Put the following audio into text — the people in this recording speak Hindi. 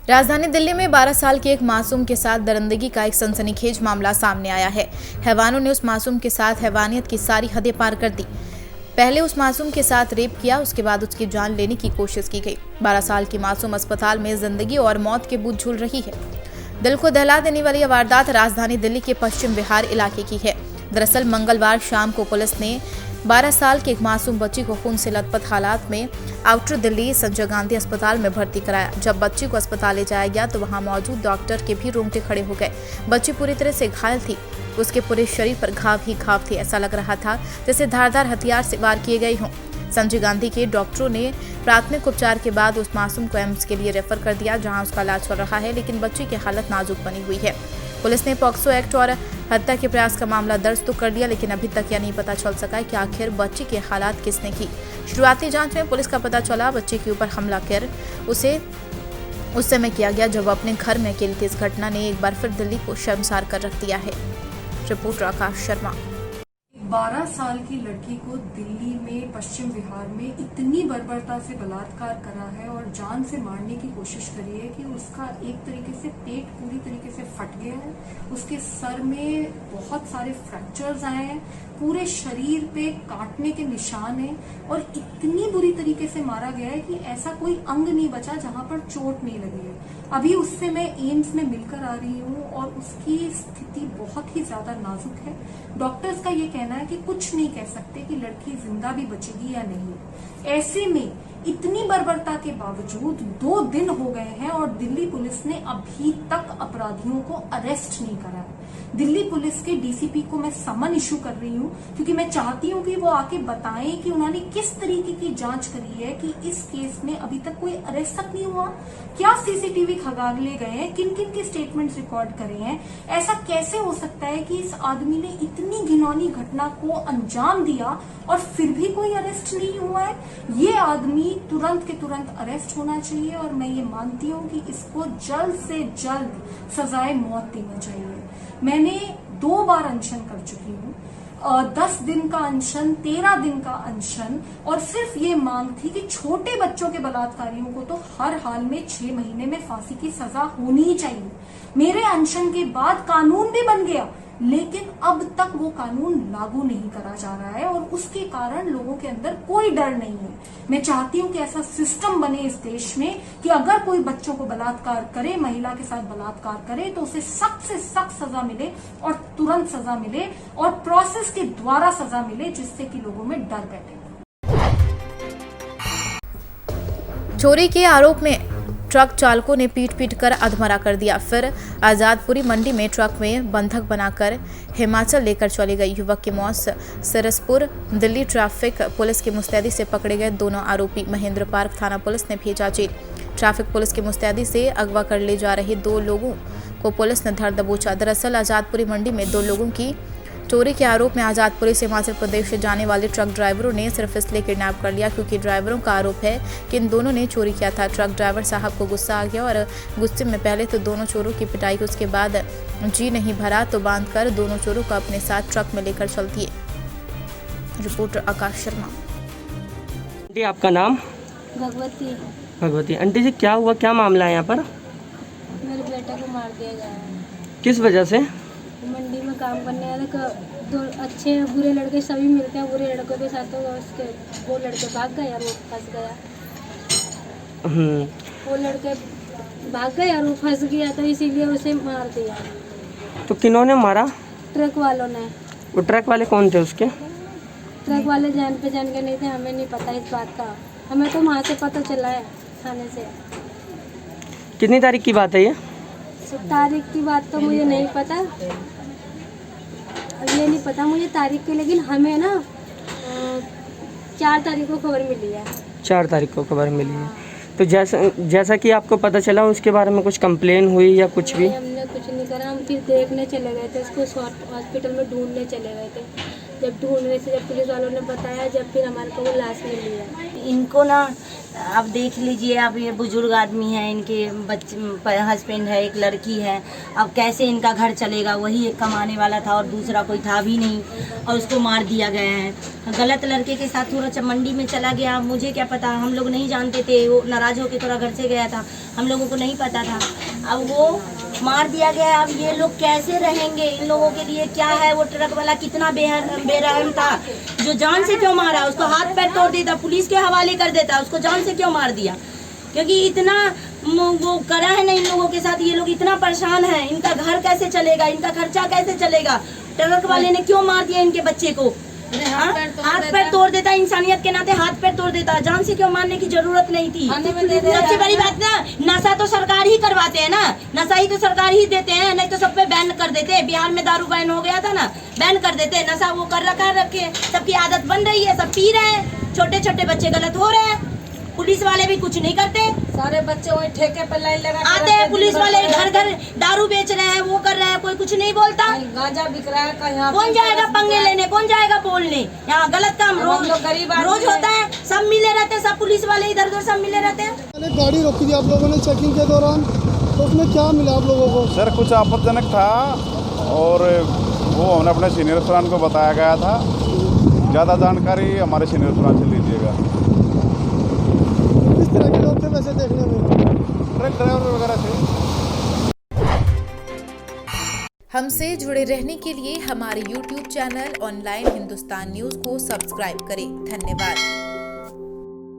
राजधानी दिल्ली में 12 साल के एक मासूम के साथ दरिंदगी का एक सनसनीखेज मामला सामने आया है। हैवानों ने उस मासूम के साथ हैवानियत की सारी हदें पार कर दी। पहले उस मासूम के साथ रेप किया, उसके बाद उसकी जान लेने की कोशिश की गई। 12 साल की मासूम अस्पताल में जिंदगी और मौत के बीच झूल रही है। दिल को दहला देने वाली यह वारदात राजधानी दिल्ली के पश्चिम विहार इलाके की है। दरअसल मंगलवार शाम को पुलिस ने 12 साल के एक मासूम बच्ची को खून से लथपथ हालात में आउटर दिल्ली संजय गांधी अस्पताल में भर्ती कराया। जब बच्ची को अस्पताल ले जाया गया तो वहां मौजूद डॉक्टर के भी रोंगटे खड़े हो गए। बच्ची पूरी तरह से घायल थी, उसके पूरे शरीर पर घाव ही घाव थे। ऐसा लग रहा था जैसे धारदार हथियार से वार किए गए हों। संजय गांधी के डॉक्टरों ने प्राथमिक उपचार के बाद उस मासूम को एम्स के लिए रेफर कर दिया, जहां उसका इलाज चल रहा है, लेकिन बच्ची की हालत नाजुक बनी हुई है। पुलिस ने पॉक्सो एक्ट और हत्या के प्रयास का मामला दर्ज तो कर लिया, लेकिन अभी तक यह नहीं पता चल सका कि आखिर बच्ची के हालात किसने की। शुरुआती जांच में पुलिस का पता चला बच्ची के ऊपर हमला कर उसे उस समय किया गया जब अपने घर में अकेली थी। इस घटना ने एक बार फिर दिल्ली को शर्मसार कर रख दिया है। रिपोर्टर आकाश शर्मा। 12 साल की लड़की को दिल्ली में पश्चिम विहार में इतनी बर्बरता से बलात्कार करा है और जान से मारने की कोशिश करी है कि उसका एक तरीके से पेट पूरी तरीके से फट गया है। उसके सर में बहुत सारे फ्रैक्चर्स आए हैं, पूरे शरीर पे काटने के निशान हैं और इतनी बुरी तरीके से मारा गया है कि ऐसा कोई अंग नहीं बचा जहां पर चोट नहीं लगी है। अभी उससे मैं एम्स में मिलकर आ रही हूँ और उसकी स्थिति बहुत ही ज्यादा नाजुक है। डॉक्टर्स का ये कहना है कि कुछ नहीं कह सकते कि लड़की जिंदा भी बचेगी या नहीं। ऐसे में इतनी बर्बरता के बावजूद 2 दिन हो गए हैं और दिल्ली पुलिस ने अभी तक अपराधियों को अरेस्ट नहीं करा है। दिल्ली पुलिस के डीसीपी को मैं समन इशू कर रही हूँ क्योंकि मैं चाहती हूँ कि वो आके बताएं कि उन्होंने किस तरीके की जांच करी है कि इस केस में अभी तक कोई अरेस्ट तक नहीं हुआ। क्या सीसीटीवी खंगाले गए हैं, किन किन के स्टेटमेंट्स रिकॉर्ड करे हैं। ऐसा कैसे हो सकता है कि इस आदमी ने इतनी घिनौनी घटना को अंजाम दिया और फिर भी कोई अरेस्ट नहीं हुआ है। ये आदमी तुरंत के तुरंत अरेस्ट होना चाहिए और मैं ये मानती हूँ कि इसको जल्द से जल्द सजाए मौत देना चाहिए। मैंने 2 बार अनशन कर चुकी हूँ, 10 दिन का अनशन, 13 दिन का अनशन, और सिर्फ ये मांग थी कि छोटे बच्चों के बलात्कारियों को तो हर हाल में 6 महीने में फांसी की सजा होनी ही चाहिए। मेरे अनशन के बाद कानून भी बन गया, लेकिन अब तक वो कानून लागू नहीं करा जा रहा है और उसके कारण लोगों के अंदर कोई डर नहीं है। मैं चाहती हूँ कि ऐसा सिस्टम बने इस देश में कि अगर कोई बच्चों को बलात्कार करे, महिला के साथ बलात्कार करे, तो उसे सख्त से सख्त सजा मिले और तुरंत सजा मिले और प्रोसेस के द्वारा सजा मिले, जिससे कि लोगों में डर बैठे। चोरी के आरोप में ट्रक चालकों ने पीट कर अधमरा कर दिया। फिर आजादपुरी मंडी में ट्रक में बंधक बनाकर हिमाचल लेकर चले गए युवक की मौत। सरसपुर दिल्ली ट्रैफिक पुलिस की मुस्तैदी से पकड़े गए दोनों आरोपी महेंद्र पार्क थाना पुलिस ने भेजा जेल। ट्रैफिक पुलिस की मुस्तैदी से अगवा कर ले जा रहे 2 लोगों को पुलिस ने धर दबोचा। दरअसल आजादपुरी मंडी में 2 लोगों की चोरी के आरोप में आजादपुरी से हिमाचल प्रदेश से जाने वाले ट्रक ड्राइवरों ने सिर्फ इसलिए किडनैप कर लिया क्योंकि ड्राइवरों का आरोप है कि इन दोनों ने चोरी किया था। ट्रक ड्राइवर साहब को गुस्सा आ गया और गुस्से में पहले तो दोनों चोरों की पिटाई, उसके बाद जी नहीं भरा तो बांधकर दोनों चोरों को अपने साथ ट्रक में लेकर चल दिए। रिपोर्टर आकाश शर्मा। आंटी, आपका नाम? भगवती। भगवती। आंटी जी, क्या हुआ, क्या मामला है यहाँ पर? मेरे बेटा को मार दिया गया है। किस वजह से? मंडी में काम करने वाले 2 अच्छे बुरे लड़के सभी मिलते हैं, बुरे लड़कों के साथ उसके वो लड़के भाग गए और वो फंस गया। वो लड़के भाग गए और वो फंस गया, तो इसीलिए उसे मार दिया। तो किन्होंने मारा? ट्रक वालों ने। वो ट्रक वाले कौन थे उसके? ट्रक वाले जान पहचान के नहीं थे, हमें नहीं पता इस बात का। हमें तो वहाँ से पता चला है, थाने से। कितनी तारीख की बात है ये? तारीख की बात तो मुझे नहीं पता, ये नहीं पता मुझे तारीख की, लेकिन हमें ना 4 तारीख को खबर मिली है। 4 तारीख को खबर मिली है। तो जैसा कि आपको पता चला, उसके बारे में कुछ कंप्लेन हुई या कुछ भी? हमने कुछ नहीं करा, हम फिर देखने चले गए थे, उसको हॉस्पिटल में ढूंढने चले गए थे। जब ढूंढने से जब पुलिस वालों ने बताया, जब फिर हमारे को वो लाश मिली है। इनको ना अब देख लीजिए, अब ये बुजुर्ग आदमी है, इनके बच्चे हस्बैंड है, एक लड़की है, अब कैसे इनका घर चलेगा। वही एक कमाने वाला था और दूसरा कोई था भी नहीं, और उसको मार दिया गया है। गलत लड़के के साथ थोड़ा मंडी में चला गया, मुझे क्या पता, हम लोग नहीं जानते थे। वो नाराज़ होकर थोड़ा घर से गया था, हम लोगों को नहीं पता था। अब वो मार दिया गया। अब ये लोग कैसे रहेंगे? इन लोगों के लिए क्या है? वो ट्रक वाला कितना बेरहम था, जो जान से क्यों मारा? उसको हाथ पैर तोड़ देता, पुलिस के हवाले कर देता, उसको जान से क्यों मार दिया? क्योंकि इतना वो करा है ना इन लोगों के साथ। ये लोग इतना परेशान हैं, इनका घर कैसे चलेगा, इनका खर्चा कैसे चलेगा? ट्रक वाले ने क्यों मार दिया इनके बच्चे को? हाथ पैर तोड़ देता, इंसानियत के नाते हाथ पैर तोड़ देता। जान से क्यों मारने की जरूरत नहीं थी। सबसे बड़ी बात ना, नशा तो सरकार ही करवाते हैं ना, नशा ही तो सरकार ही देते हैं, नहीं तो सब पे बैन कर देते। बिहार में दारू बैन हो गया था ना, बैन कर देते। नशा वो कर रखे, सबकी आदत बन रही है, सब पी रहे हैं, छोटे छोटे बच्चे गलत हो रहे हैं। पुलिस वाले भी कुछ नहीं करते, सारे बच्चे वही ठेके पे लाइन लगा आते हैं। पुलिस वाले घर घर दारू बेच रहे हैं, वो कर रहे हैं, कोई कुछ नहीं बोलता। गांजा बिक रहा है, कहीं कौन जाएगा पंगे लेने, कौन जाएगा बोलने? यहाँ गलत काम रोज रोज होता है। सब मिले रहते हैं, सब पुलिस वाले इधर उधर सब मिले रहते हैं। पहले गाड़ी रोकी थी आप लोगों ने चेकिंग के दौरान, तो उसमें क्या मिला आप लोगों को? सर कुछ आपत्तिजनक था और वो हमने अपने सीनियर अफसरान को बताया गया था। ज़्यादा जानकारी हमारे सीनियर अफसरान से लीजिएगा। किस तरह के लोग थे वैसे देखने में? ट्रक ड्राइवर वगैरह थे। हमसे जुड़े रहने के लिए हमारे YouTube channel online Hindustan news को सब्सक्राइब करें। धन्यवाद।